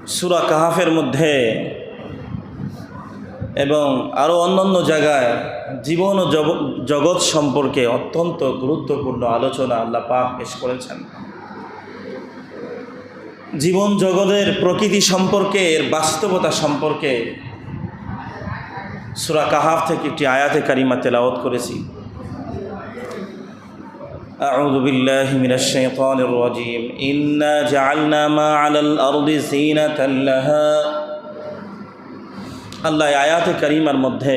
সূরা কাহাফের মধ্যে এবং আরও অন্যান্য জায়গায় জীবন ও জগৎ সম্পর্কে অত্যন্ত গুরুত্বপূর্ণ আলোচনা আল্লাহ পাক পেশ করেছেন। জীবন জগতের প্রকৃতি সম্পর্কে, এর বাস্তবতা সম্পর্কে সূরা কাহাফ থেকে একটি আয়াতে কারিমা তেলাওয়াত করেছি। أعوذ بالله من الشيطان الرجيم إنا جعلنا ما على الأرض زينة لها। আল্লাহ আয়াতে কারিমার মধ্যে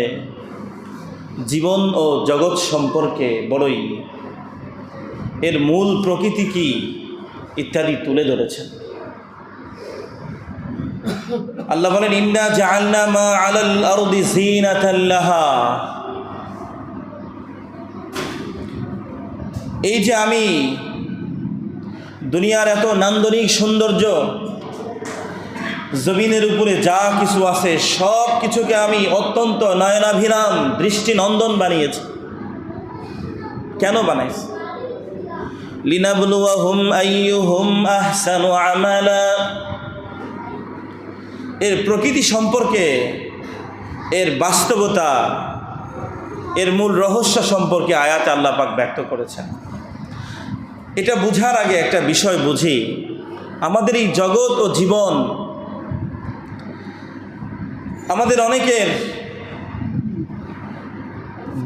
জীবন ও জগৎ সম্পর্কে বড়ই এর মূল প্রকৃতি কি ইত্যাদি তুলে ধরেছেন। আল্লাহ বলেন ইন্না জাআলনা মা আলাল আরদি যিনাতাল লাহা। এই যে আমি দুনিয়ার এত নান্দনিক সৌন্দর্য, জমিনের উপরে যা কিছু আছে সব কিছুকে আমি অত্যন্ত নয়নাভিরাম দৃষ্টিনন্দন বানিয়েছি। কেন বানাইছি? লিনাবলুয়াহুম আইয়ুহুম আহসানু আমালা। এর প্রকৃতি সম্পর্কে, এর বাস্তবতা, এর মূল রহস্য সম্পর্কে আয়াতে আল্লাহ পাক ব্যক্ত করেছেন। এটা বুঝার আগে একটা বিষয় বুঝি। আমাদের এই জগৎ ও জীবন, আমাদের অনেকের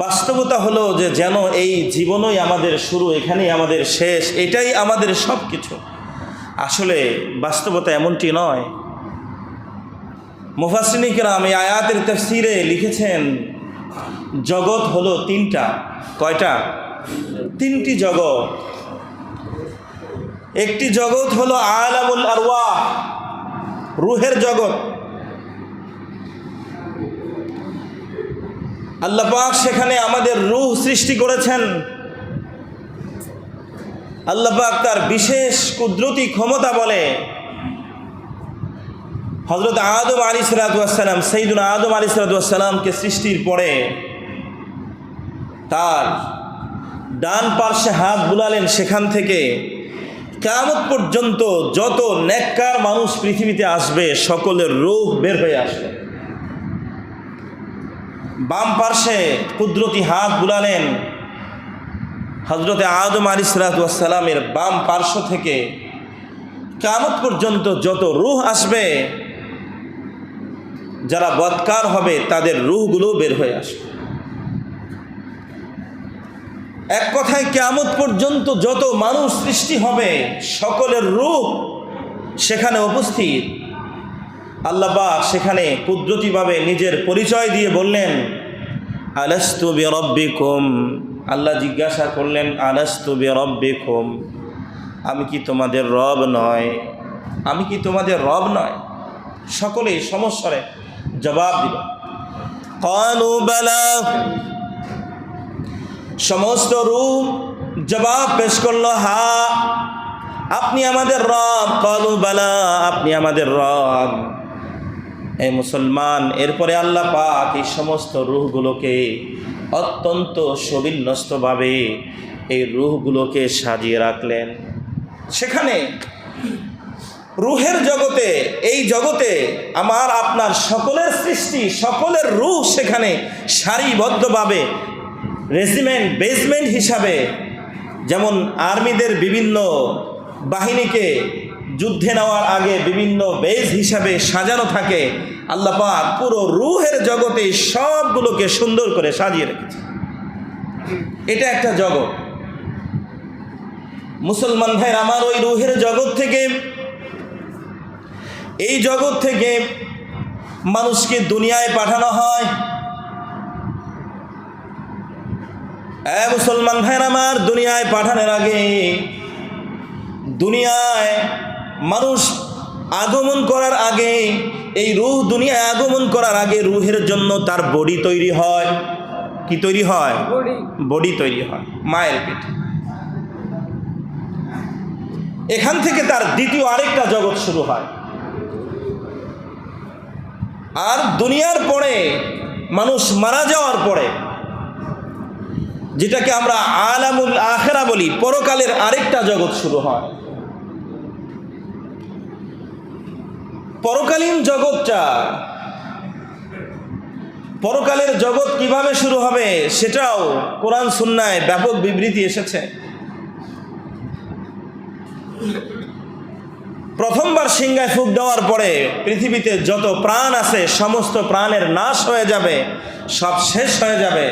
বাস্তবতা হলো যে যেন এই জীবনই আমাদের শুরু, এখানেই আমাদের শেষ, এটাই আমাদের সব কিছু। আসলে বাস্তবতা এমনটি নয়। মুফাসসিরিন কিরাম এই আয়াতের তাফসীরে লিখেছেন জগৎ হলো তিনটা। কয়টা? তিনটি জগৎ। একটি জগৎ হলো আলামুল আরওয়াহ, রূহের জগৎ। আল্লাহ পাক সেখানে আমাদের রূহ সৃষ্টি করেছেন। আল্লাহ পাক তার বিশেষ কুদরতি ক্ষমতা বলে হযরত আদম আলাইহিসসালাতু ওয়াসসালাম, সাইয়্যিদুনা আদম আলাইহিসসালাতু ওয়াসসালামকে সৃষ্টির পরে তার ডান পার্শ্বে হাত বুলালেন। সেখান থেকে কিয়ামত পর্যন্ত যত নেককার মানুষ পৃথিবীতে আসবে সকলের রূহ বের হয়ে আসবে। বাম পার্শ্বে কুদরতি হাত বুলালেন হযরত আদম আলাইহিসসালাতু ওয়াসসালামের বাম পার্শ্ব থেকে কিয়ামত পর্যন্ত যত রূহ আসবে, যারা বদকার হবে তাদের রূহগুলো বের হয়ে আসবে। এক কথায় কিয়ামত পর্যন্ত যত মানুষ সৃষ্টি হবে সকলের রূহ সেখানে উপস্থিত। আল্লাহ পাক সেখানে কুদরতিভাবে নিজের পরিচয় দিয়ে বললেন আলাস্তু বিরাব্বিকুম। আল্লাহ জিজ্ঞাসা করলেন আলাস্তু বিরাব্বিকুম, আমি কি তোমাদের রব নয়? আমি কি তোমাদের রব নয়? সকলেই সমস্বরে জবাব দিল ক্বালু বালা। সমস্ত রূহ জবাব পেশ করলো হা, আপনি আমাদের রব। ক্বালু বালা, আপনি আমাদের রব। এই মুসলমান, এরপরে আল্লাহ পাক এই সমস্ত রূহগুলোকে অত্যন্ত সুবিন্যস্তভাবে এই রূহগুলোকে সাজিয়ে রাখলেন। সেখানে রূহের জগতে, এই জগতে আমার আপনার সকলের সৃষ্টি, সকলের রূহ সেখানে সারিবদ্ধভাবে রেজিমেন্ট, বেজমেন্ট হিসাবে, যেমন আর্মিদের বিভিন্ন বাহিনীকে যুদ্ধে নেওয়ার আগে বিভিন্ন বেজ হিসাবে সাজানো থাকে, আল্লাহ পাক পুরো রূহের জগতে সবগুলোকে সুন্দর করে সাজিয়ে রেখেছে। এটা একটা জগৎ। মুসলমান ভাই আমার, ওই রূহের জগৎ থেকে, এই জগৎ থেকে মানুষকে দুনিয়ায় পাঠানো হয়। মুসলমান ভাই আমার, দুনিয়ায় পাঠানোর আগে, দুনিয়ায় মানুষ আগমন করার আগে, এই রূহ দুনিয়ায় আগমন করার আগে রূহের জন্য তার বডি তৈরি হয়। কি তৈরি হয়? বডি তৈরি হয় মায়ের পেটে। এখান থেকে তার দ্বিতীয় আরেকটা জগৎ শুরু হয়। আর দুনিয়ার পরে, মানুষ মারা যাওয়ার পরে, যেটাকে আমরা আলামুল আখিরা বলি, পরকালের আরেকটা জগৎ শুরু হয়। পরকালীন জগৎটা, পরকালের জগৎ কিভাবে শুরু হবে সেটাও কোরআন সুন্নায় ব্যাপক বিবৃতি এসেছে। প্রথমবার সিংহায় ফুঁক দেওয়ার পরে পৃথিবীতে যত প্রাণ আছে সমস্ত প্রাণের নাশ হয়ে যাবে, সব শেষ হয়ে যাবে।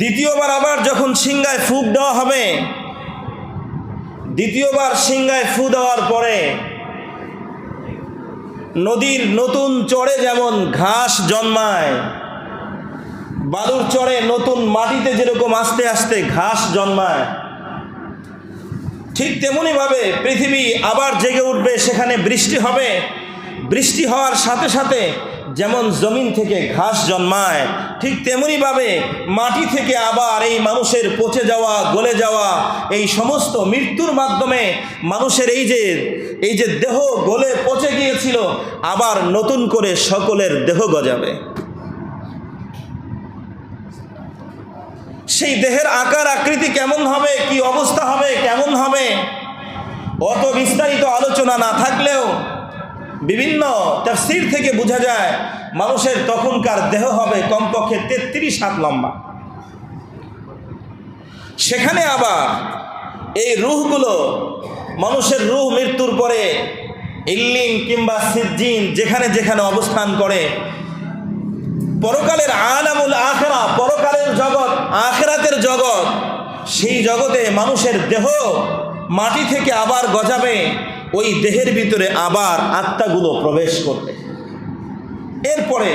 দ্বিতীয়বার আবার যখন সিংহায় ফুঁক দেওয়া হবে, দ্বিতীয়বার সিংহায় ফু দেওয়ার পরে নদীর নতুন চরে যেমন ঘাস জন্মায়, বালুর চরে নতুন মাটিতে যেরকম আস্তে আস্তে ঘাস জন্মায়, ঠিক তেমনি ভাবে পৃথিবী আবার জেগে উঠবে, সেখানে বৃষ্টি হবে। বৃষ্টি হওয়ার সাথে সাথে যেমন জমিন থেকে ঘাস জন্মায়, ঠিক তেমনি ভাবে মাটি থেকে আবার এই মানুষের পচে যাওয়া, গলে যাওয়া এই সমস্ত মৃত্যুর মাধ্যমে মানুষের এই যে দেহ গলে পচে গিয়েছিল, আবার নতুন করে সকলের দেহ গজাবে। সেই দেহের আকার আকৃতি কেমন হবে, কি অবস্থা হবে, কেমন হবে, অত বিস্তারিত আলোচনা না থাকলেও বিভিন্ন তাফসীর থেকে বোঝা যায় মানুষের তখনকার দেহ হবে কমপক্ষে 33 হাত লম্বা। সেখানে আবার এই রূহগুলো, মানুষের রূহ মৃত্যুর পরে ইল্লিন কিংবা সিজ্জিন যেখানে যেখানে অবস্থান করে, পরকালের আলামুল আখিরা, পরকালের জগৎ, আখিরাতের জগৎ, সেই জগতে মানুষের দেহ মাটি থেকে আবার গজাবে, ওই দেহের ভিতরে আবার আত্মাগুলো প্রবেশ করবে। এরপরে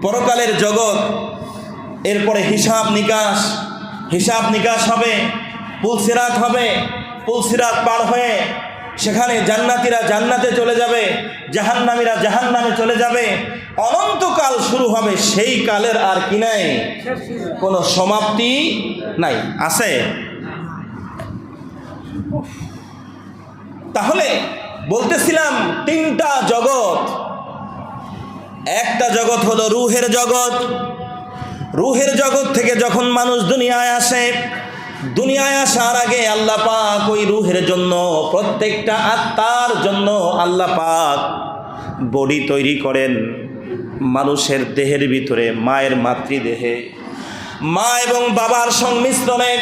পরকালের জগৎ, এরপরে হিসাব নিকাশ হবে, পুলসিরাত হবে। পুলসিরাত পার হয়ে সেখানে জান্নাতীরা জান্নাতে চলে যাবে, জাহান্নামীরা জাহান্নামে চলে যাবে। অনন্তকাল শুরু হবে, সেই কালের আর কি নাই, কোনো সমাপ্তি নাই। আছে? তাহলে বলতেছিলাম তিনটা জগৎ। একটা জগৎ হলো রূহের জগৎ। রূহের জগৎ থেকে যখন মানুষ দুনিয়ায় আসে, দুনিয়ায় আসার আগে আল্লাহ পাক ওই রূহের জন্য, প্রত্যেকটা আত্মার জন্য আল্লাহ পাক বডি তৈরি করেন। মানুষের দেহের ভিতরে, মায়ের মাতৃদেহে, মা এবং বাবার সংমিশ্রণে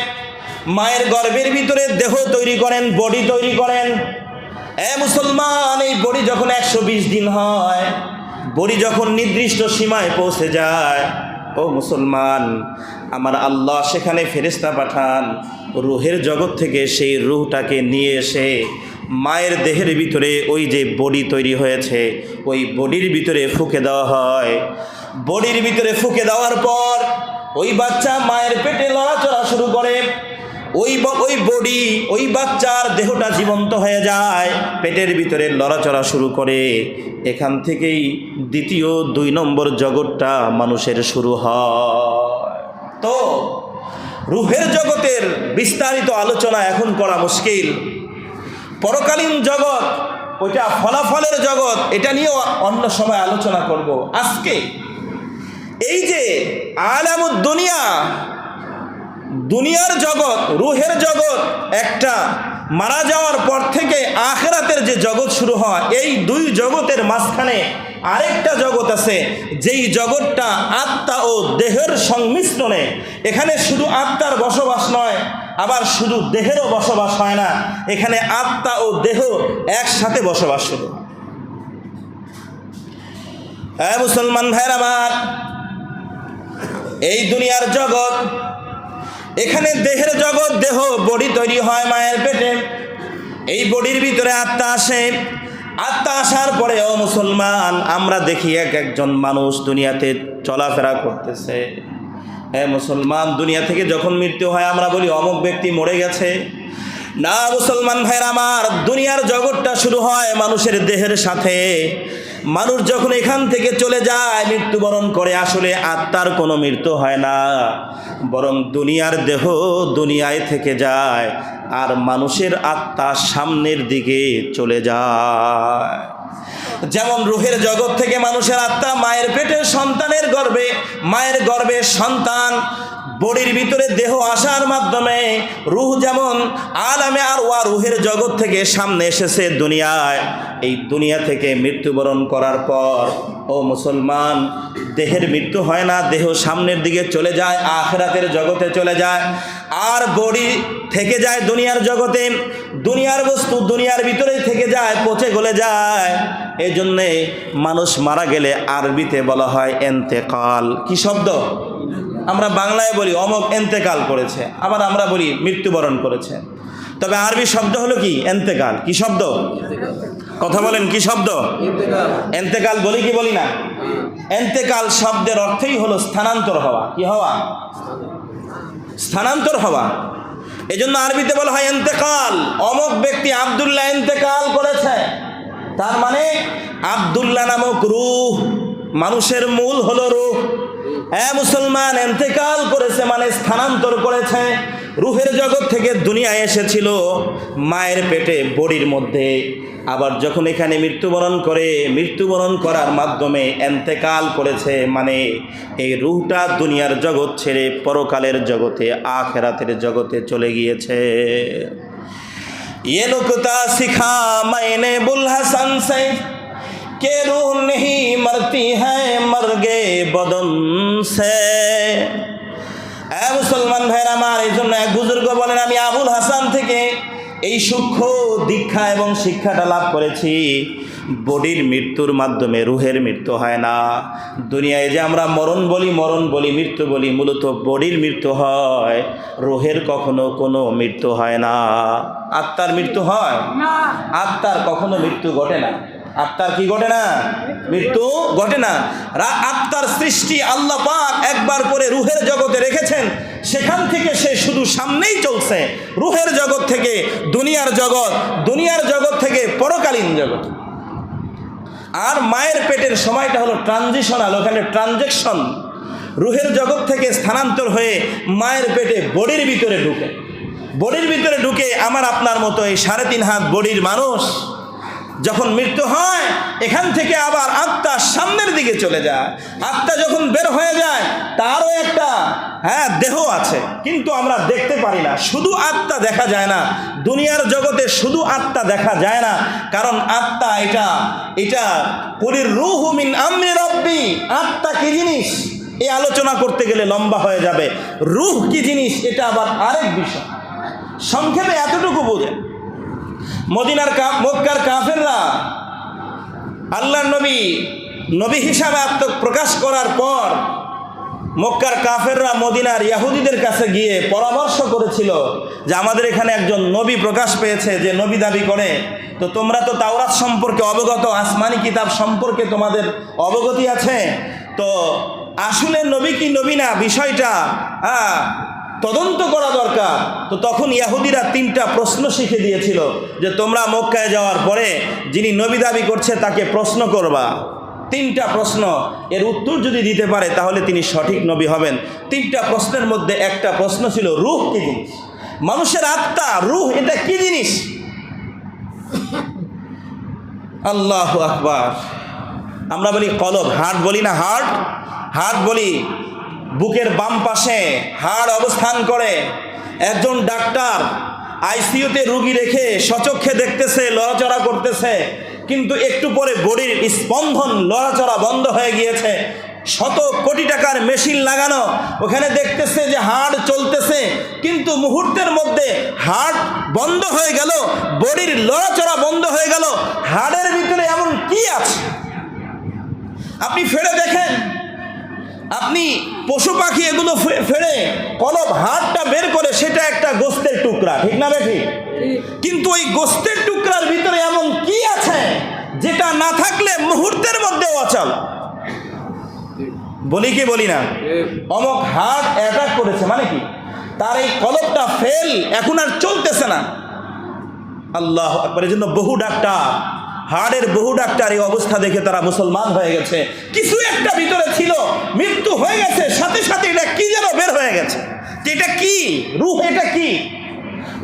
মায়ের গর্ভের ভিতরে দেহ তৈরি করেন, বডি তৈরি করেন। মুসলমান, এই বডি যখন 120 দিন হয়, বডি যখন নির্দিষ্ট সীমায় পৌঁছে যায়, ও মুসলমান, আমার আল্লাহ সেখানে ফেরেশতা পাঠান, রূহের জগৎ থেকে সেই রূহটাকে নিয়ে এসে মায়ের দেহের ভিতরে ওই যে বডি তৈরি হয়েছে, ওই বডির ভিতরে ফুঁকে দেওয়া হয়। বডির ভিতরে ফুঁকে দেওয়ার পর ওই বাচ্চা মায়ের পেটে লড়াচড়া শুরু করে। ওই বডি, ওই বাচ্চার দেহটা জীবন্ত হয়ে যায়, পেটের ভিতরে লড়াচড়া শুরু করে। এখান থেকেই দ্বিতীয় 2 নম্বর জগৎটা মানুষের শুরু হয়। তো রূহের জগতের বিস্তারিত আলোচনা এখন করা মুশকিল। পরকালীন জগৎ, ওইটা ফলাফলের জগৎ, এটা নিয়েও অন্য সময় আলোচনা করব। আজকে এই যে আলামুদ দুনিয়া, দুনিয়ার জগৎ, রূহের জগৎ, একটা মারা যাওয়ার পর থেকে আখিরাতের যে জগৎ শুরু হয়, এই 2 জগতের মাঝখানে আরেকটা জগৎ আছে, যেই জগৎটা আত্মা ও দেহের সংমিশ্রণে। এখানে শুধু আত্মার বসবাস নয়, আবার শুধু দেহেরও বসবাস হয় না, এখানে আত্মা ও দেহ একসাথে বসবাস শুরু। হ্যাঁ মুসলমান ভাইরা আমার, এই দুনিয়ার জগৎ, এখানে দেহের জগৎ, দেহ, বডি তৈরি হয় মায়ের পেটে। এই বডির ভিতরে আত্মা আসে। আত্মা আসার পরে, ও মুসলমান, আমরা দেখি একজন মানুষ দুনিয়াতে চলাফেরা করতেছে। হ্যাঁ মুসলমান, দুনিয়া থেকে যখন মৃত্যু হয় আমরা বলি অমুক ব্যক্তি মরে গেছে। না মুসলমান ভাইরা আমার, দুনিয়ার জগৎটা শুরু হয় মানুষের দেহের সাথে। মানুষ যখন এখান থেকে চলে যায়, মৃত্যুবরণ করে, আসলে আত্মার কোনো মৃত্যু হয় না, বরং দুনিয়ার দেহ দুনিয়ায় থেকে যায়, আর মানুষের আত্মা সামনের দিকে চলে যায়। যেমন রূহের জগৎ থেকে মানুষের আত্মা মায়ের পেটের সন্তানের গর্ভে, মায়ের গর্ভে সন্তান বডির ভিতরে দেহ আসার মাধ্যমে রূহ যেমন আলামে আর ওয়া রূহের জগৎ থেকে সামনে এসেছে দুনিয়ায়, এই দুনিয়া থেকে মৃত্যুবরণ করার পর ও মুসলমান, দেহের মৃত্যু হয় না, দেহ সামনের দিকে চলে যায়, আখিরাতের জগতে চলে যায়, আর বডি থেকে যায় দুনিয়ার জগতে। দুনিয়ার বস্তু দুনিয়ার ভিতরেই থেকে যায়, পচে গলে যায়। এই জন্যে মানুষ মারা গেলে আরবিতে বলা হয় এন্তেকাল। কি শব্দ? আমরা বাংলায় বলি অমুক এন্তেকাল করেছে, আবার আমরা বলি মৃত্যুবরণ করেছে। তবে আরবি শব্দ হলো কি? এন্তেকাল। কি শব্দ? কথা বলেন, কি শব্দ? এন্তেকাল বলি কি বলি না? এন্তেকাল শব্দের অর্থই হলো স্থানান্তর হওয়া। কি হওয়া? স্থানান্তর হওয়া। এই জন্য আরবিতে বলা হয় এন্তেকাল। অমুক ব্যক্তি আব্দুল্লাহ এন্তেকাল করেছে, তার মানে আব্দুল্লাহ নামক রূহ, মানুষের মূল হলো রূহ। হ্যাঁ মুসলমান, এন্তেকাল করেছে মানে স্থানান্তর করেছে। রূহের জগৎ থেকে দুনিয়ায় এসেছিল মায়ের পেটে বডির মধ্যে, আবার যখন এখানে মৃত্যুবরণ করে, মৃত্যুবরণ করার মাধ্যমে এন্তেকাল করেছে, মানে এই রূহটা দুনিয়ার জগৎ ছেড়ে পরকালের জগতে, আখিরাতের জগতে চলে গিয়েছে। ये नुक्ता सिखा मैंने बुल हसन से के रूह नहीं मरती है मर गए बदन से। মুসলমান ভাইরা আমার, এই জন্য এক বুজুর্গ বলেন, আমি আবুল হাসান থেকে এই সূক্ষ্ম দীক্ষা এবং শিক্ষাটা লাভ করেছি, বডির মৃত্যুর মাধ্যমে রুহের মৃত্যু হয় না। দুনিয়ায় যে আমরা মরণ বলি, মৃত্যু বলি, মূলত বডির মৃত্যু হয়, রুহের কখনো কোনো মৃত্যু হয় না। আত্মার মৃত্যু হয় না, আত্মার কখনো মৃত্যু ঘটে না। আত্মার কি ঘটে না? মৃত্যু ঘটে না। আত্মার সৃষ্টি আল্লাহ পাক একবার করে রুহের জগতে রেখেছেন, সেখান থেকে সে শুধু সামনেই চলছে। রুহের জগৎ থেকে দুনিয়ার জগৎ, দুনিয়ার জগৎ থেকে পরকালীন জগৎ। আর মায়ের পেটের সময়টা হলো ট্রানজিশনাল, ওখানে ট্রানজেকশন। রুহের জগৎ থেকে স্থানান্তর হয়ে মায়ের পেটে বডির ভিতরে ঢুকে, বডির ভিতরে ঢুকে আমার আপনার মতো এই 3.5 হাত বডির মানুষ যখন মৃত্যু হয়, এখান থেকে আবার আত্মা সামনের দিকে চলে যায়। আত্মা যখন বের হয়ে যায়, তারও একটা দেহ আছে, কিন্তু আমরা দেখতে পারি না। শুধু আত্মা দেখা যায় না, দুনিয়ার জগতে শুধু আত্মা দেখা যায় না, কারণ আত্মা এটা কুলির রূহু মিন আমরি রাব্বি। আত্মা কি জিনিস এই আলোচনা করতে গেলে লম্বা হয়ে যাবে। রূহ কি জিনিস এটা আবার আরেক বিষয়। সংক্ষেপে এতটুকু বোঝেন, মক্কার কাফেররা আল্লাহর নবী হিসাবে আত্মপ্রকাশ করার পর মক্কার কাফেররা মদিনার ইহুদিদের কাছে গিয়ে পরামর্শ করেছিল যে আমাদের এখানে একজন নবী প্রকাশ পেয়েছে, যে নবী দাবি করে, তো তোমরা তো তাওরাত সম্পর্কে অবগত, আসমানি কিতাব সম্পর্কে তোমাদের অবগতি আছে, তো আসলে নবী কি নবী না বিষয়টা তদন্ত করা দরকার। তো তখন ইহুদিরা 3টা প্রশ্ন শিখে দিয়েছিল যে তোমরা মক্কায় যাওয়ার পরে যিনি নবী দাবি করছে তাকে প্রশ্ন করবা। 3টা প্রশ্ন, এর উত্তর যদি দিতে পারে তাহলে তিনি সঠিক নবী হবেন। 3টা প্রশ্নের মধ্যে একটা প্রশ্ন ছিল রূহ কি জিনিস, মানুষের আত্মা রূহ এটা কি জিনিস। আল্লাহু আকবার। আমরা বলি কলব, হার্ট বলি না, হার্ট বলি। বুকের বাম পাশে হাড় অবস্থান করে। একজন ডাক্তার আইসিইউতে রুগী রেখে সচক্ষে দেখতেছে, লড়াচড়া করতেছে, কিন্তু একটু পরে বডির স্পন্দন, লড়াচড়া বন্ধ হয়ে গিয়েছে। শত কোটি টাকার মেশিন লাগানো, ওখানে দেখতেছে যে হাড় চলতেছে, কিন্তু মুহূর্তের মধ্যে হাড় বন্ধ হয়ে গেল, বডির লড়াচড়া বন্ধ হয়ে গেল। হাড়ের ভিতরে এমন কি আছে? আপনি ফেড়ে দেখেন, আপনি পশু পাখি এগুলো ফেড়ে কলব হাড়টা বের করে, সেটা একটা গোস্তের টুকরা, ঠিক না বেঠিক? কিন্তু ওই গোস্তের টুকরার ভিতরে এমন কি আছে যেটা না থাকলে মুহূর্তের মধ্যে অচল। বলি কি বলি না? অমুক হার্ট অ্যাটাক করেছে মানে কি, তার এই কলবটা ফেল, এখন আর চলতেছে না। আল্লাহ আকবার। এই জন্য বহু ডাক্তার, হার্টের বহু ডাক্তার এই অবস্থা দেখে তারা মুসলমান হয়ে গেছে। কিছু একটা ভিতরে ছিল, মৃত্যু হয়ে গেছে, সাথে সাথে এটা কি যেন বের হয়ে গেছে। এটা কি রূহ? এটা কি?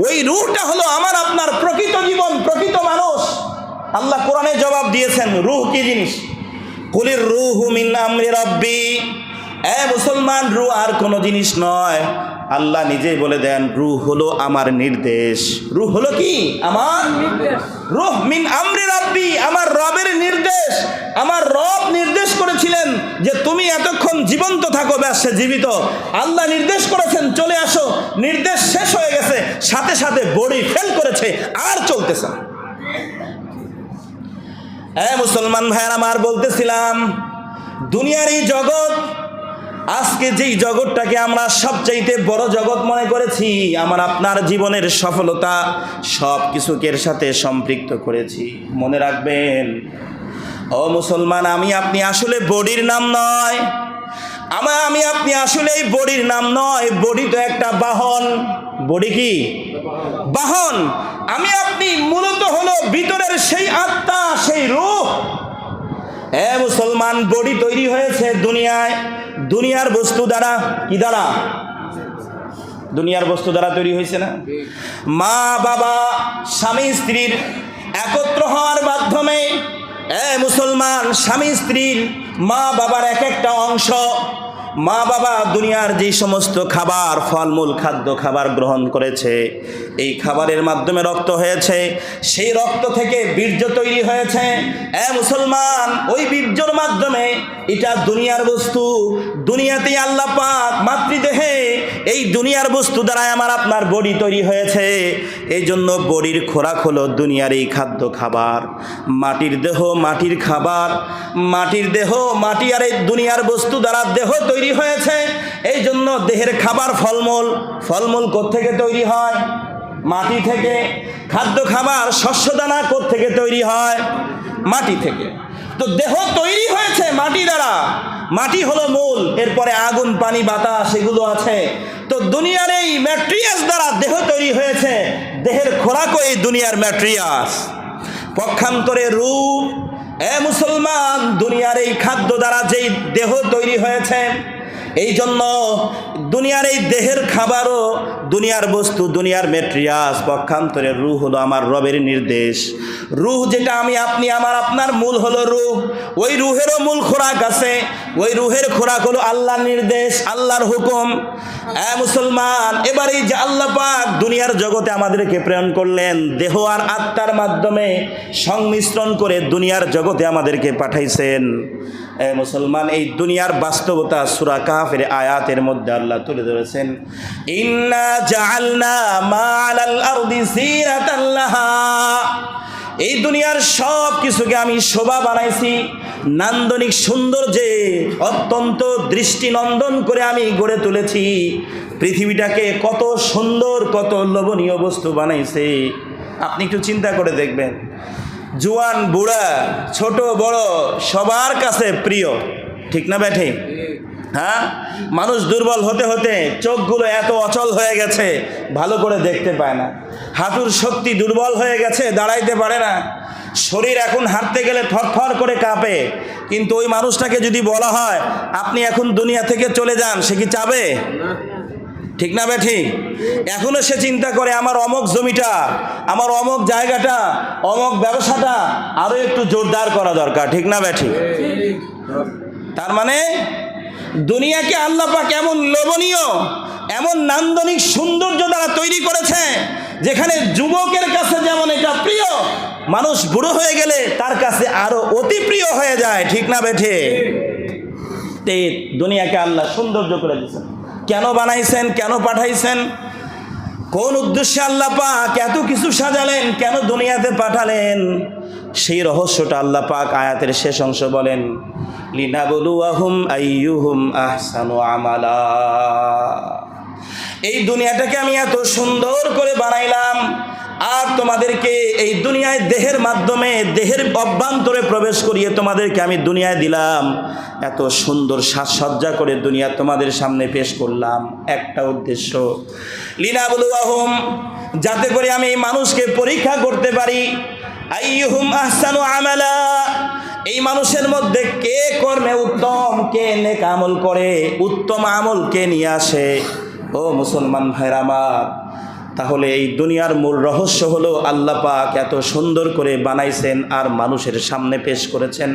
ওই রূহটা হলো আমার আপনার প্রকৃত জীবন, প্রকৃত মানুষ। আল্লাহ কোরআনে জবাব দিয়েছেন রূহ কি জিনিস। কুলির রূহু মিন আমরি রাব্বি, মুসলমান, রূহ আর কোনো জিনিস নয়। আল্লাহ নিজেই বলে দেন রূহ হলো আমার নির্দেশ। রূহ হলো কি? আমার নির্দেশ। রূহ মিন আমরি রাব্বি, আমার রবের নির্দেশ। আমার রব নির্দেশ করেছিলেন যে তুমি এতক্ষণ জীবন্ত থাকো, ব্যাস সে জীবিত। আল্লাহ নির্দেশ করেছেন চলে আসো, নির্দেশ শেষ হয়ে গেছে, সাথে সাথে বডি ফেল করেছে, আর চলতেছে না। মুসলমান ভাইয়ের আমার, বলতেছিলাম দুনিয়ার এই জগৎ, আজকে যেই জগৎটাকে আমরা সবচাইতে বড় জগৎ মনে করেছি, আমার আপনার জীবনের সফলতা সব কিছুকে এর সাথে সম্পৃক্ত করেছি। মনে রাখবেন ও মুসলমান, আমি আপনি আসলে বডির নাম নয়। আমি আপনি আসলে এই বডির নাম নয়। বডি তো একটা বাহন। বডি কি? বাহন। আমি আপনি মূলত হলো ভিতরের সেই আত্মা, সেই রূহ। মুসলমান, বডি তৈরি হয়েছে দুনিয়ায়, দুনিয়ার বস্তু দ্বারা। কি দ্বারা? দুনিয়ার বস্তু দ্বারা তৈরি হয়েছে না? মা বাবা, স্বামী স্ত্রীর একত্র হওয়ার মাধ্যমে মুসলমান, স্বামী স্ত্রীর, মা বাবার এক একটা অংশ। মা বাবা দুনিয়ার যে সমস্ত খাবার, ফলমূল, খাদ্য খাবার গ্রহণ করেছে, এই খাবারের মাধ্যমে রক্ত হয়েছে, সেই রক্ত থেকে বীর্য তৈরি হয়েছে। মুসলমান, ওই বীর্যর মাধ্যমে এটা দুনিয়ার বস্তু। দুনিয়াতেই আল্লাহ পাক মাতৃদেহে এই দুনিয়ার বস্তু দ্বারা আমার আপনার বডি তৈরি হয়েছে। এই জন্য বডির খোরাক হলো দুনিয়ার এই খাদ্য খাবার। মাটির দেহ, মাটির খাবার, মাটির দেহ, মাটি আর এই দুনিয়ার বস্তু দ্বারা দেহ তৈরি হয়েছে। এই জন্য দেহের খাবার ফলমূল। ফলমূল কোত্থেকে তৈরি হয়? মাটি থেকে। খাদ্য খাবার, শস্য দানা কোত্থেকে তৈরি হয়? মাটি থেকে। তো দেহ তৈরি হয়েছে মাটি দ্বারা, মাটি হলো মূল। এরপরে আগুন, পানি, বাতাস এগুলো আছে। তো দুনিয়ার এই ম্যাট্রিয়াস দ্বারা দেহ তৈরি হয়েছে। দেহের খোরাকও এই দুনিয়ার ম্যাট্রিয়াস। পক্ষান্তরে রূহ, মুসলমান, দুনিয়ার এই খাদ্য দ্বারা যেই দেহ তৈরি হয়েছে, এই জন্য দুনিয়ার এই দেহের খাবারও দুনিয়ার বস্তু, দুনিয়ার ম্যাটেরিয়ালস। পক্ষান্তরে রূহ হলো আমার রবের নির্দেশ। রূহ যেটা আমি আপনি, আমার আপনার মূল হলো রূহ। ওই রূহেরও মূল খোরাক আছে। ওই রূহের খোরাক হলো আল্লাহর নির্দেশ, আল্লাহর হুকুম। মুসলমান, এবারে যে আল্লাহ পাক দুনিয়ার জগতে আমাদেরকে প্রেরণ করলেন, দেহ আর আত্মার মাধ্যমে সংমিশ্রণ করে দুনিয়ার জগতে আমাদেরকে পাঠাইছেন। মুসলমান, এই দুনিয়ার বাস্তবতা সূরা কাহফের আয়াতের মধ্যে আল্লাহ তুলে ধরেছেন, ইন্না জাআলনা মা আলাল আরদি জিরাতাল লাহা। এই দুনিয়ার সব কিছুকে আমি শোভা বানাইছি, নান্দনিক সৌন্দর্যে অত্যন্ত দৃষ্টিনন্দন করে আমি গড়ে তুলেছি। পৃথিবীটাকে কত সুন্দর, কত লোভনীয় বস্তু বানাইছে। আপনি একটু চিন্তা করে দেখবেন, জোয়ান বুড়া, ছোট বড়, সবার কাছে প্রিয়। ঠিক না ব্যাঠে? হ্যাঁ, মানুষ দুর্বল হতে হতে চোখগুলো এত অচল হয়ে গেছে, ভালো করে দেখতে পায় না। হাঁটুর শক্তি দুর্বল হয়ে গেছে, দাঁড়াইতে পারে না। শরীর এখন হাঁটতে গেলে থরথর করে কাঁপে। কিন্তু ওই মানুষটাকে যদি বলা হয় আপনি এখন দুনিয়া থেকে চলে যান, সে কি চাবে? ঠিক না ব্যাঠি? এখনো সে চিন্তা করে আমার অমুক জমিটা, আমার অমুক জায়গাটা, অমুক ব্যবসাটা আরো একটু জোরদার করা দরকার। ঠিক না ব্যাঠি? তার মানে দুনিয়াকে আল্লাহ পাক এমন লোভনীয়, এমন নান্দনিক সৌন্দর্য দ্বারা তৈরি করেছে, যেখানে যুবকের কাছে যেমন এটা প্রিয়, মানুষ বুড়ো হয়ে গেলে তার কাছে আরো অতি প্রিয় হয়ে যায়। ঠিক না বেঠে? দুনিয়াকে আল্লাহ সৌন্দর্য করে দিয়েছেন। কেন বানাইছেন? কেন পাঠাইছেন? কোন উদ্দেশ্যে আল্লাহ পাক এত কিছু সাজালেন? কেন দুনিয়াতে পাঠালেন? সেই রহস্যটা আল্লাহ পাক আয়াতের শেষ অংশ বলেন, লিনাবলুয়াহুম আইয়ুহুম আহসানু আমালা। এই দুনিয়াটাকে আমি এত সুন্দর করে বানাইলাম, আর তোমাদেরকে এই দুনিয়ায় দেহের মাধ্যমে, দেহের অভ্যন্তরে প্রবেশ করিয়ে তোমাদেরকে আমি দুনিয়ায় দিলাম। এত সুন্দর সাজসজ্জা করে দুনিয়া তোমাদের সামনে পেশ করলাম, একটা উদ্দেশ্য, লিনাবলুয়াহুম, যাতে করে আমি এই মানুষকে পরীক্ষা করতে পারি, আইয়ুহুম আহসানু আমালা, এই মানুষের মধ্যে কে কর্মে উত্তম, কে নেক আমল করে, উত্তম আমল কে নিয়ে আসে। ও মুসলমান ভাইরা আমার, তাহলে এই দুনিয়ার মূল রহস্য হলো আল্লাহ পাক এত সুন্দর করে বানাইছেন আর মানুষের সামনে পেশ করেছেন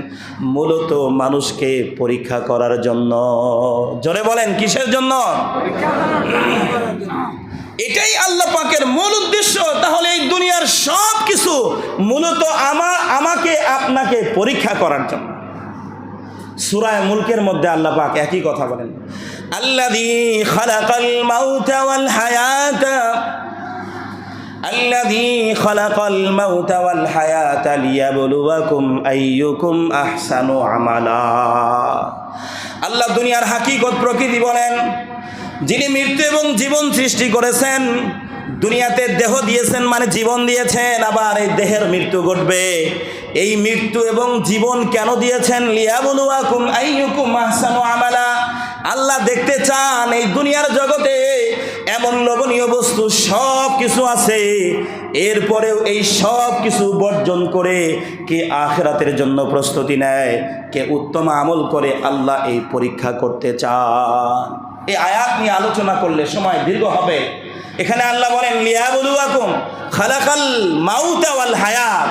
মূলত মানুষকে পরীক্ষা করার জন্য। জোরে বলেন কিসের জন্য? এটাই আল্লাহ পাকের মূল উদ্দেশ্য। তাহলে এই দুনিয়ার সব কিছু মূলত আমাকে আপনাকে পরীক্ষা করার জন্য। সূরা মুলকের মধ্যে আল্লাহ পাক একই কথা বলেন, আল্লাযী খালাকাল মাউতা ওয়াল হায়াতা الذي خلق الموت والحياة ليبلوكم أيكم أحسن عملا। আল্লাহ দুনিয়ার হাকিকত প্রকৃতি বলেন, যিনি মৃত্যু এবং জীবন সৃষ্টি করেছেন, দুনিয়াতে দেহ দিয়েছেন মানে জীবন দিয়েছেন, আবার এই দেহের মৃত্যু ঘটবে। এই মৃত্যু এবং জীবন কেন দিয়েছেন? লিয়াবলুয়াকুম আইয়ুকুম আহসানু আমালা। আল্লাহ দেখতে চান এই দুনিয়ার জগতে এমন লোভনীয় বস্তু সব কিছু আছে, এরপরেও এই সব কিছু বর্জন করে কে আখিরাতের জন্য প্রস্তুতি নেয়, কে উত্তম আমল করে, আল্লাহ এই পরীক্ষা করতে চান। এই আয়াত নিয়ে আলোচনা করলে সময় দীর্ঘ হবে। এখানে আল্লাহ বলেন লিয়াবলুয়াকুম খালাকাল মাউতা ওয়াল হায়াত।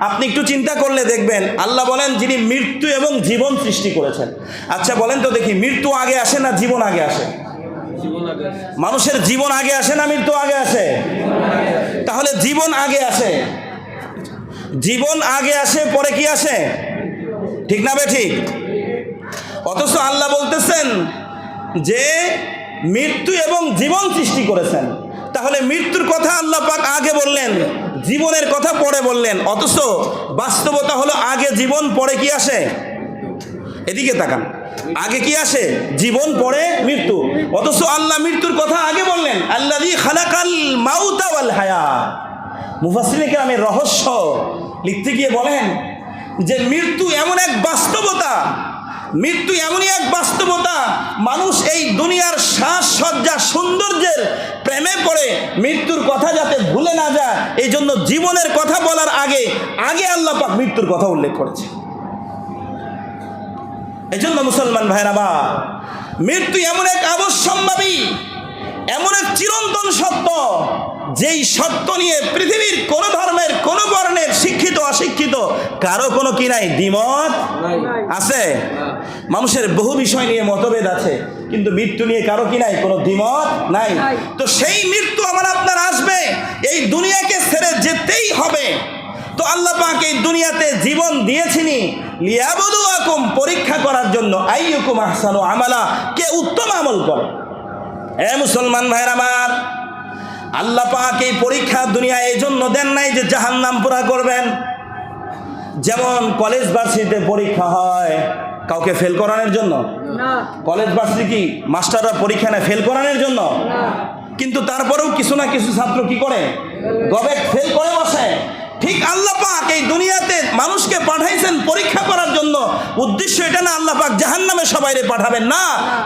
আপনি একটু চিন্তা করলে দেখবেন আল্লাহ বলেন যিনি মৃত্যু এবং জীবন সৃষ্টি করেছেন। আচ্ছা বলেন তো দেখি, মৃত্যু আগে আসে না জীবন আগে আসে? মানুষের জীবন আগে আসে না মৃত্যু আগে আসে? তাহলে জীবন আগে আসে, জীবন আগে আসে, পরে কি আসে? ঠিক না বে ঠিক? অথচ আল্লাহ বলতেছেন যে মৃত্যু এবং জীবন সৃষ্টি করেছেন। তাহলে মৃত্যুর কথা আল্লাহ পাক আগে বললেন, জীবনের কথা পরে বললেন। অথচ বাস্তবতা হলো আগে জীবন পরে কি আসে? এদিকে তাকান, আগে কি আসে? জীবন পরে মৃত্যু। অথচ আল্লাহ মৃত্যুর কথা আগে বললেন, আল্লাযী খালাকাল মাউতা ওয়াল হায়াত। মুফাসসিরিনে কেরামের রহস্য লিখতে গিয়ে বলেন যে মৃত্যু এমন এক বাস্তবতা, মৃত্যু এমনই এক বাস্তবতা, মানুষ এই দুনিয়ার সাজসজ্জা সৌন্দর্যের প্রেমে পড়ে মৃত্যুর কথা যাতে ভুলে না যায়, এই জন্য জীবনের কথা বলার আগে আগে আল্লাহ পাক মৃত্যুর কথা উল্লেখ করেছে। এই জন্য মুসলমান ভাইরা, মৃত্যু এমন এক অবশ্যম্ভাবী, এমন এক চিরন্তন সত্য, যেই সত্য নিয়ে পৃথিবীর কোন ধর্মের, কোন বর্ণের, শিক্ষিত অশিক্ষিত কারো কোনো কি নাই, দ্বিমত আছে? মানুষের বহু বিষয় নিয়ে মতভেদ আছে, কিন্তু মৃত্যু নিয়ে কারো কি নাই, কোনো দ্বিমত নাই। তো সেই মৃত্যু আমার আপনার আসবে, এই দুনিয়াকে ছেড়ে যেতেই হবে। তো আল্লাহ পাক এই দুনিয়াতে জীবন দিয়েছিনি লিয়াবলুয়াকুম, পরীক্ষা করার জন্য, আইয়ুকুম আহসানু আমালা, কে উত্তম আমল করে। হে মুসলমান ভাইরা আমার, আল্লাহ পাক এই পরীক্ষা দুনিয়ায় এই জন্য দেন নাই যে জাহান্নাম পুরা করবেন। যেমন কলেজ ভার্সিটিতে পরীক্ষা হয় কাউকে ফেল করানোর জন্য? কলেজ ভার্সিটি কি মাস্টাররা পরীক্ষা নেয় ফেল করানোর জন্য? কিন্তু তারপরেও কিছু না কিছু ছাত্র কি করে, গবে ফেল করে বসে। ঠিক আল্লাহ পাক এই দুনিয়াতে মানুষকে পাঠাইছেন পরীক্ষা করার জন্য। উদ্দেশ্য এটা না আল্লাহ পাক জাহান্নামে সবাইরে পাঠাবেন, না।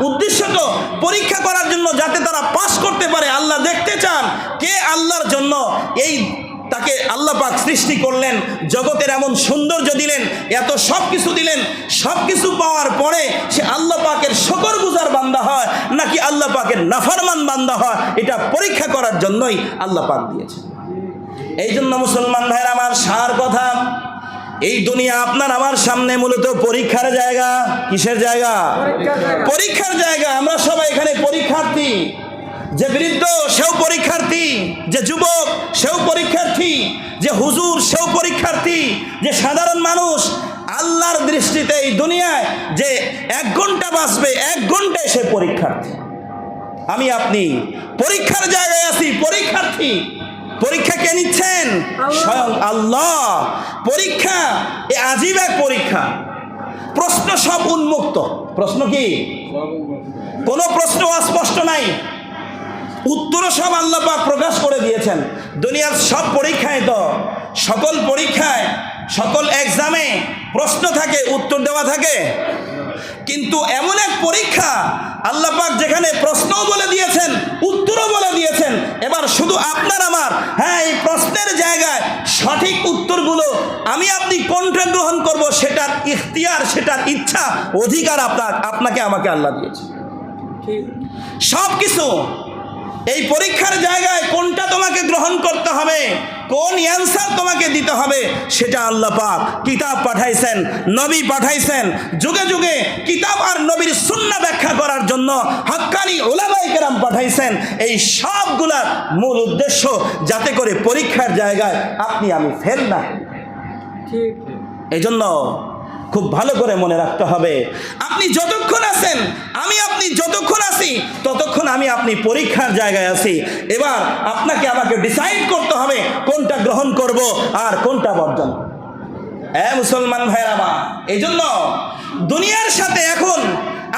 উদ্দেশ্য তো পরীক্ষা করার জন্য, যাতে তারা পাস করতে পারে। আল্লাহ দেখতে চান কে আল্লাহর জন্য এই তাকে আল্লাহ পাক সৃষ্টি করলেন, জগতের এমন সৌন্দর্য দিলেন, এত সব কিছু দিলেন, সব কিছু পাওয়ার পরে সে আল্লাহ পাকের শুকরগুজার বান্দা হয় নাকি আল্লাহ পাকের নাফরমান বান্দা হয়, এটা পরীক্ষা করার জন্যই আল্লাহ পাক দিয়েছে। এই জন্য মুসলমান ভাইরা আমার, সার কথা, এই দুনিয়া আপনার আমার সামনে মূলত পরীক্ষার জায়গা। কিসের জায়গা? পরীক্ষার জায়গা। আমরা সবাই এখানে পরীক্ষার্থী। যে বৃদ্ধ সেও পরীক্ষার্থী, যে যুবক সেও পরীক্ষার্থী, যে হুজুর সেও পরীক্ষার্থী, যে সাধারণ মানুষ আল্লাহর দৃষ্টিতে এই দুনিয়ায় যে 1 ঘন্টা বাঁচবে, 1 ঘন্টায় সে পরীক্ষার্থী। আমি আপনি পরীক্ষার জায়গায় আছি, পরীক্ষার্থী। পরীক্ষা কে নিচ্ছেন? স্বয়ং আল্লাহ। পরীক্ষা এ আজীব এক পরীক্ষা। প্রশ্ন সব উন্মুক্ত। প্রশ্ন কি? কোনো প্রশ্ন অস্পষ্ট নাই, উত্তরও সব আল্লাহ পাক প্রকাশ করে দিয়েছেন। দুনিয়ার সব পরীক্ষায় তো, সকল পরীক্ষায়, সকল এক্সামে প্রশ্ন থাকে, উত্তর দেওয়া থাকে। কিন্তু এমন এক পরীক্ষা আল্লাহ পাক যেখানে প্রশ্নও বলে দিয়েছেন, উত্তরও বলে দিয়েছেন। এবার শুধু আপনার আমার, হ্যাঁ, এই প্রশ্নের জায়গায় সঠিক উত্তরগুলো আমি আপনি কোনটা গ্রহণ করব, সেটার ইখতিয়ার, সেটার ইচ্ছা, অধিকার আপনাকে আমাকে আল্লাহ দিয়েছে। সব কিছু এই পরীক্ষার জায়গায় কোনটা তোমাকে গ্রহণ করতে হবে, কোন অ্যান্সার তোমাকে দিতে হবে, সেটা আল্লাহ পাক কিতাব পাঠাইছেন, নবী পাঠাইছেন। যুগে যুগে কিতাব আর নবীর সুন্নাহ ব্যাখ্যা করার জন্য হাক্কানি উলামায়ে কেরাম পাঠাইছেন। এই সবগুলার মূল উদ্দেশ্য যাতে করে পরীক্ষার জায়গায় আপনি আমি ফেল না। ঠিক, এই জন্য খুব ভালো করে মনে রাখতে হবে, আপনি যতক্ষণ আছেন, আমি আপনি যতক্ষণ আছি, ততক্ষণ আমি আপনি পরীক্ষার জায়গায় আছি। এবার আপনাকে আমাকে ডিসাইড করতে হবে কোনটা গ্রহণ করব আর কোনটা বর্জন। মুসলমান ভাইরা আমার, এই জন্য দুনিয়ার সাথে এখন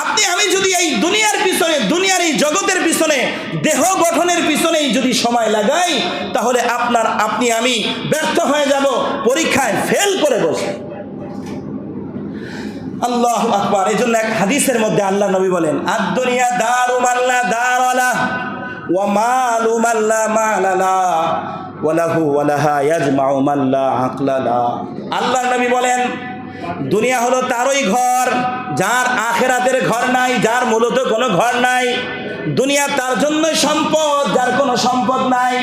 আপনি আমি যদি এই দুনিয়ার পিছনে, দুনিয়ার এই জগতের পিছনে, দেহ গঠনের পিছনেই যদি সময় লাগাই, তাহলে আপনি আমি ব্যর্থ হয়ে যাব, পরীক্ষায় ফেল করে বসে। আল্লাহু আকবার। এই জন্য এক হাদিসের মধ্যে আল্লাহ নবী বলেন, আদ-দুনিয়া দারু মান লা দারা লাহু ওয়া মালু মান লা মালা লাহু ওয়া লাহু ওয়া লাহা ইয়াজমাউ মান লা আকলা লাহু। আল্লাহ নবী বলেন, দুনিয়া হলো তারই ঘর যার আখিরাতের ঘর নাই, যার মূলত কোনো ঘর নাই। দুনিয়া তার জন্যই সম্পদ যার কোনো সম্পদ নাই।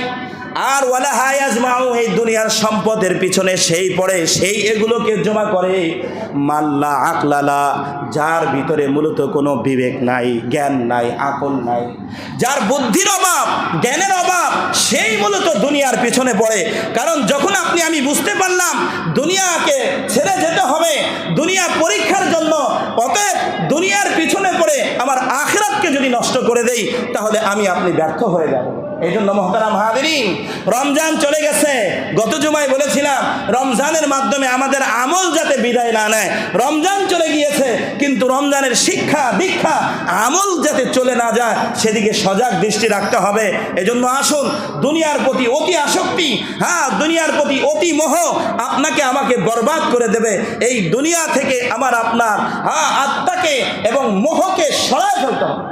আর ওয়ালা হায়াজমাউ, এই দুনিয়ার সম্পদের পিছনে সেই পড়ে, সেই এগুলোকে জমা করে, মাল্লা আকলালা, যার ভিতরে মূলত কোনো বিবেক নাই, জ্ঞান নাই, আকল নাই, যার বুদ্ধির অভাব, জ্ঞানের অভাব, সেই মূলত দুনিয়ার পিছনে পড়ে। কারণ যখন আপনি আমি বুঝতে পারলাম দুনিয়াকে ছেড়ে যেতে হবে, দুনিয়া পরীক্ষার জন্য, অতএব দুনিয়ার পিছনে পড়ে আমার আখিরাতকে যদি নষ্ট করে দেই, তাহলে আমি আপনি ব্যর্থ হয়ে যাব। এই জন্য মুহতারাম হাজিরিন, রমজান চলে গেছে। গত জুমায় বলেছিলাম রমজানের মাধ্যমে আমাদের আমল যাতে বিদায় না নেয়। রমজান চলে গিয়েছে, কিন্তু রমজানের শিক্ষা দীক্ষা আমল যাতে চলে না যায়, সেদিকে সজাগ দৃষ্টি রাখতে হবে। এজন্য আসুন, দুনিয়ার প্রতি অতি আসক্তি, দুনিয়ার প্রতি অতি মোহ আপনাকে আমাকে বরবাদ করে দেবে। এই দুনিয়া থেকে আমার আপনার আত্মাকে এবং মোহকে সরায় ফেলতে হবে,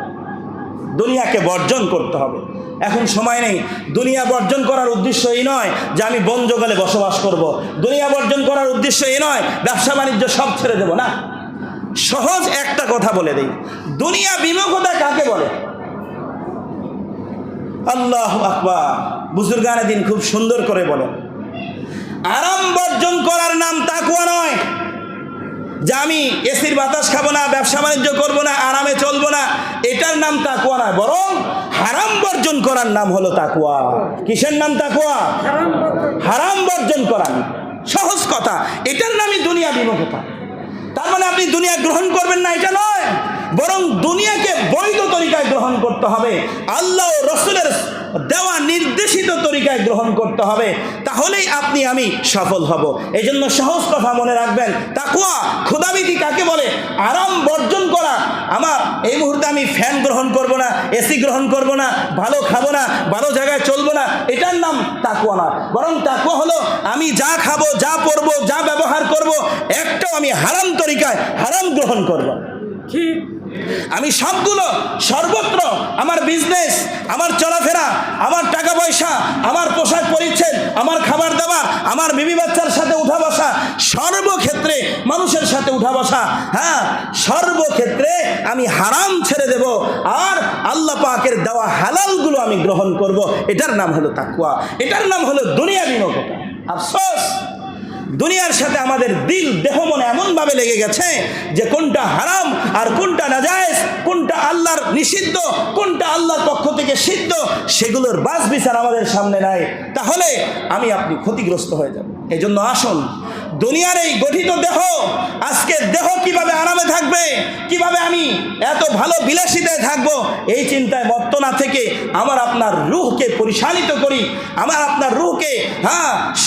দুনিয়াকে বর্জন করতে হবে। এখন সময় নেই। দুনিয়া বর্জন করার উদ্দেশ্য এই নয় যে আমি বন জঙ্গলে বসবাস করব। দুনিয়া বর্জন করার উদ্দেশ্য এই নয় ব্যবসা বাণিজ্য সব ছেড়ে দেব না। সহজ একটা কথা বলে দেই, দুনিয়া বিমুখতা কাকে বলে? আল্লাহু আকবার। বুজুর্গানে দিন খুব সুন্দর করে বলেন, আরাম বর্জন করার নাম তাকওয়া নয়। যে আমি এসির বাতাস খাবো না, ব্যবসা বাণিজ্য করবো না, আরামে চলবো না, এটার নাম তাকওয়া নয়, বরং হারাম বর্জন করার নাম হলো তাকওয়া। কিসের নাম তাকওয়া? হারাম বর্জন করার। সহজ কথা, এটার নামই দুনিয়া বিমুখতা। তার মানে আপনি দুনিয়া গ্রহণ করবেন না এটা নয়, বরং দুনিয়াকে বৈধ তরিকায় গ্রহণ করতে হবে, আল্লাহ ও রাসূলের দেওয়া নির্দেশিত তরিকায় গ্রহণ করতে হবে, তাহলেই আপনি আমি সফল হব। এই জন্য সহজ কথা মনে রাখবেন, তাকওয়া খোদাভীতি কাকে বলে? আরাম বর্জন করা। আমার এই মুহূর্তে আমি ফ্যান গ্রহণ করব না, এসি গ্রহণ করব না, ভালো খাবো না, ভালো জায়গায় চলবো না, এটার নাম তাকওয়া না। বরং তাকওয়া হলো আমি যা খাবো, যা পরবো, যা ব্যবহার করব, একটাও আমি হারাম তরিকায় হারাম গ্রহণ করব। ঠিক, আমি সবগুলো সর্বত্র আমার বিজনেস, আমার চলাফেরা, আমার টাকা পয়সা, আমার পোশাক পরিচ্ছদ, আমার খাবার দাবার, আমার বিবি বাচ্চার সাথে উঠা বসা, সর্বক্ষেত্রে মানুষের সাথে উঠা বসা, সর্বক্ষেত্রে আমি হারাম ছেড়ে দেব, আর আল্লাহ পাকের দেওয়া হালালগুলো আমি গ্রহণ করব। এটার নাম হলো তাকওয়া, এটার নাম হলো দুনিয়া বিমুখতা। আফসোস, দুনিয়ার সাথে আমাদের দিল দেহ মনে এমনভাবে লেগে গেছে যে কোনটা হারাম আর কোনটা নাজায়েজ, কোনটা আল্লাহর নিষিদ্ধ, কোনটা আল্লাহর পক্ষ থেকে সিদ্ধ, সেগুলোর বাছ বিচার আমাদের সামনে নাই। তাহলে আমি আপনি ক্ষতিগ্রস্ত হয়ে যাব। এই জন্য আসুন, দুনিয়ার এই গঠিত দেহ, আজকে দেহ কিভাবে আরামে থাকবে, কিভাবে আমি এত ভালো বিলাসিতায় থাকবো, এই চিন্তায় মত্ত না থেকে আমার আপনার রূহকে পরিচালিত করি, আমার আপনার রূহকে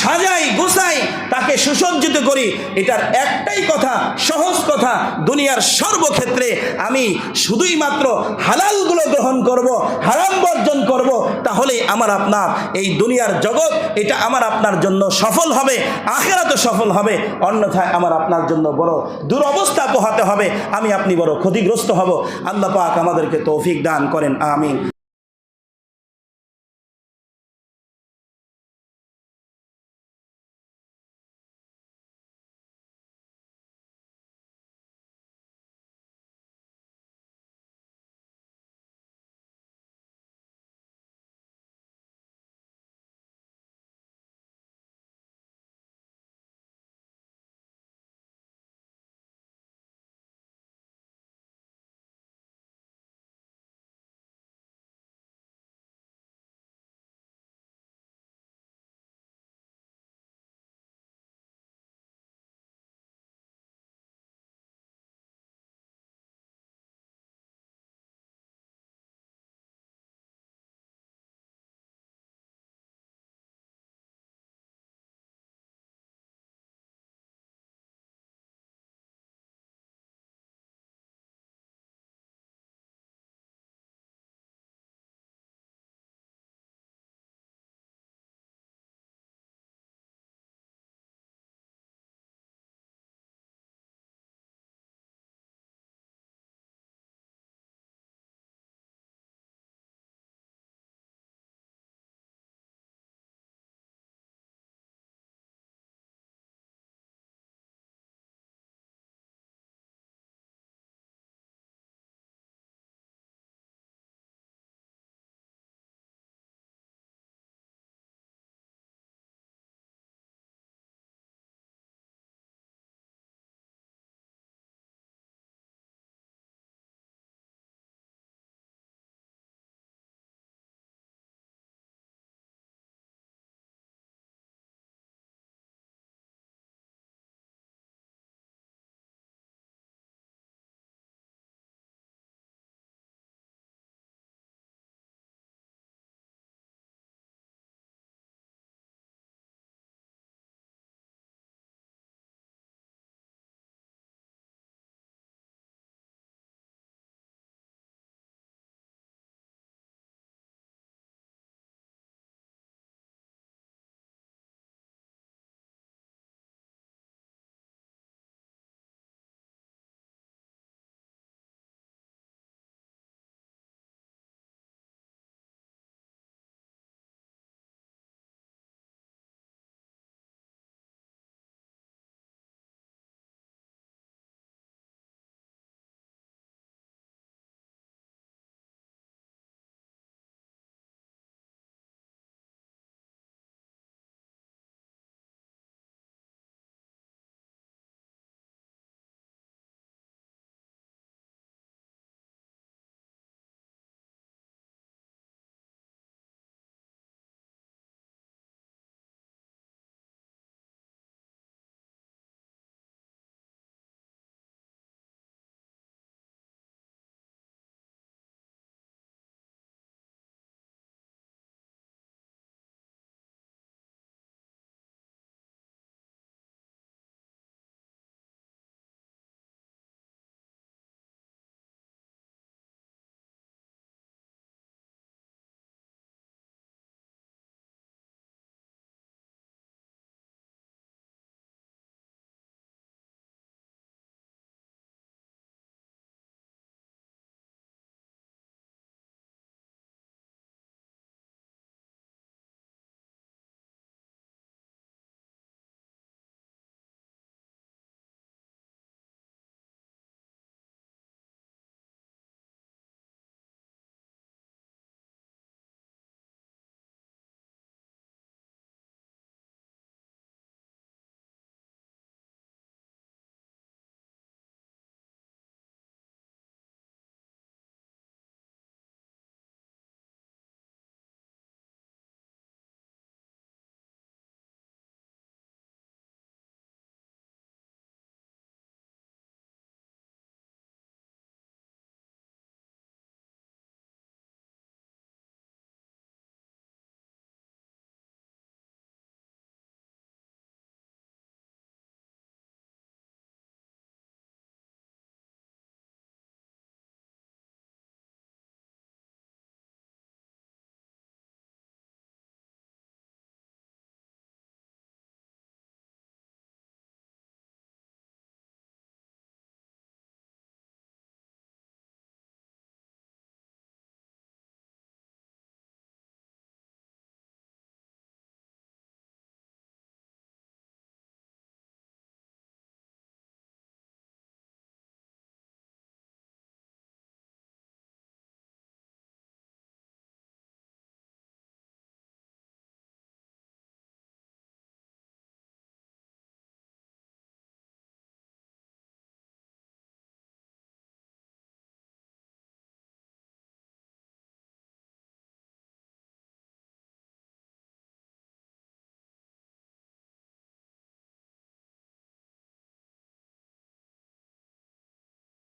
সাজাই গুছাই, তাকে সুসজ্জিত করি। এটার একটাই কথা, সহজ কথা, দুনিয়ার সর্বক্ষেত্রে আমি শুধুই মাত্র হালালগুলো গ্রহণ করব, হারাম বর্জন করব, তাহলেই আমার আপনার এই দুনিয়ার জগৎ এটা আমার আপনার জন্য সফল হবে, আখিরাতে সফল হবে। অন্যথায় আমার আপনার জন্য বড় দুরবস্থা পোহাতে হবে, আমি আপনি বড় ক্ষতিগ্রস্ত হব। আল্লাহ পাক আমাদেরকে তৌফিক দান করেন, আমিন।